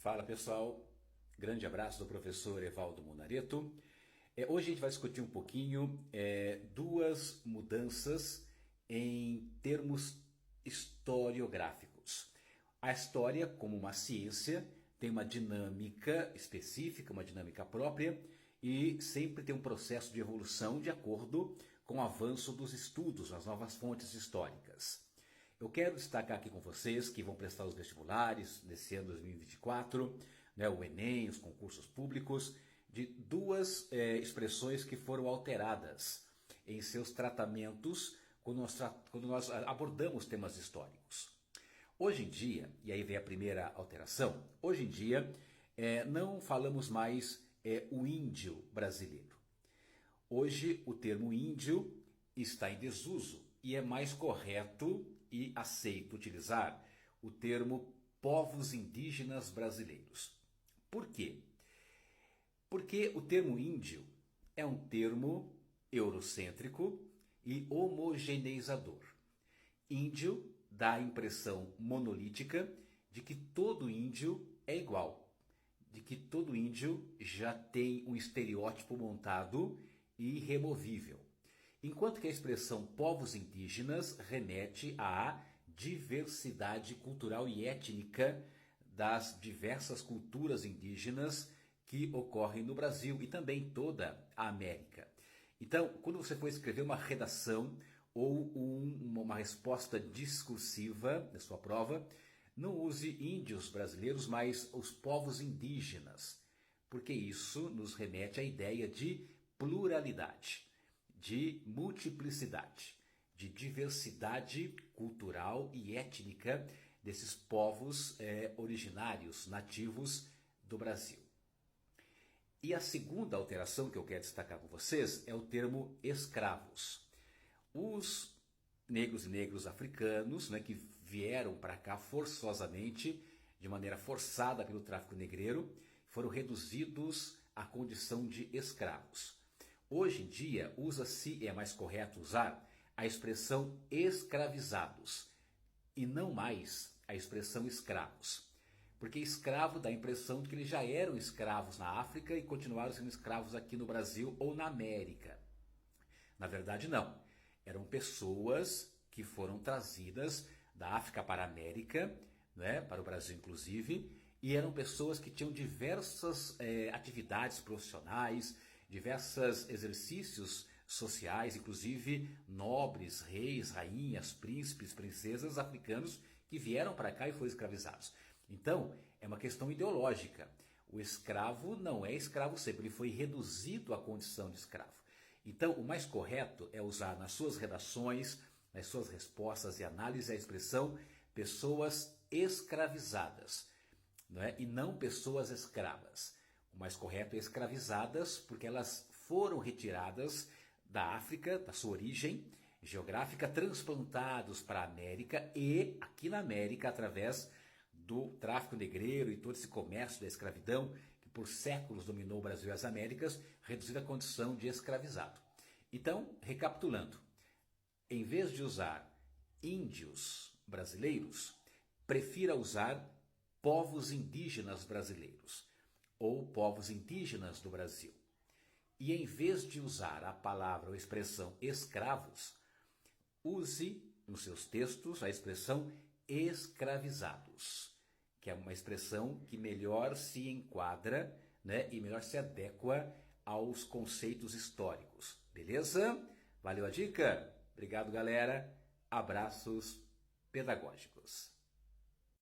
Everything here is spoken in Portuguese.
Fala pessoal, grande abraço do professor Evaldo Munareto. Hoje a gente vai discutir um pouquinho duas mudanças em termos historiográficos. A história, como uma ciência, tem uma dinâmica específica, uma dinâmica própria e sempre tem um processo de evolução de acordo com o avanço dos estudos, as novas fontes históricas. Eu quero destacar aqui com vocês que vão prestar os vestibulares desse ano 2024, o Enem, os concursos públicos, de duas expressões que foram alteradas em seus tratamentos quando nós abordamos temas históricos. Hoje em dia, e aí vem a primeira alteração, hoje em dia não falamos mais o índio brasileiro. Hoje o termo índio está em desuso e é mais correto e aceito utilizar o termo povos indígenas brasileiros. Por quê? Porque o termo índio é um termo eurocêntrico e homogeneizador. Índio dá a impressão monolítica de que todo índio é igual, de que todo índio já tem um estereótipo montado e irremovível. Enquanto que a expressão povos indígenas remete à diversidade cultural e étnica das diversas culturas indígenas que ocorrem no Brasil e também em toda a América. Então, quando você for escrever uma redação ou uma resposta discursiva da sua prova, não use índios brasileiros, mas os povos indígenas, porque isso nos remete à ideia de pluralidade, de multiplicidade, de diversidade cultural e étnica desses povos originários, nativos do Brasil. E a segunda alteração que eu quero destacar com vocês é o termo escravos. Os negros e negros africanos, que vieram para cá forçosamente, de maneira forçada pelo tráfico negreiro, foram reduzidos à condição de escravos. Hoje em dia, usa-se, e é mais correto usar, a expressão escravizados e não mais a expressão escravos. Porque escravo dá a impressão de que eles já eram escravos na África e continuaram sendo escravos aqui no Brasil ou na América. Na verdade, não. Eram pessoas que foram trazidas da África para a América, para o Brasil inclusive, e eram pessoas que tinham diversas atividades profissionais, diversos exercícios sociais, inclusive nobres, reis, rainhas, príncipes, princesas africanos que vieram para cá e foram escravizados. Então, é uma questão ideológica. O escravo não é escravo sempre, ele foi reduzido à condição de escravo. Então, o mais correto é usar nas suas redações, nas suas respostas e análise a expressão pessoas escravizadas, e não pessoas escravas. O mais correto é escravizadas, porque elas foram retiradas da África, da sua origem geográfica, transplantados para a América e, aqui na América, através do tráfico negreiro e todo esse comércio da escravidão, que por séculos dominou o Brasil e as Américas, reduzido à condição de escravizado. Então, recapitulando, em vez de usar índios brasileiros, prefira usar povos indígenas brasileiros ou povos indígenas do Brasil. E em vez de usar a palavra ou expressão escravos, use nos seus textos a expressão escravizados, que é uma expressão que melhor se enquadra, e melhor se adequa aos conceitos históricos. Beleza? Valeu a dica? Obrigado, galera. Abraços pedagógicos.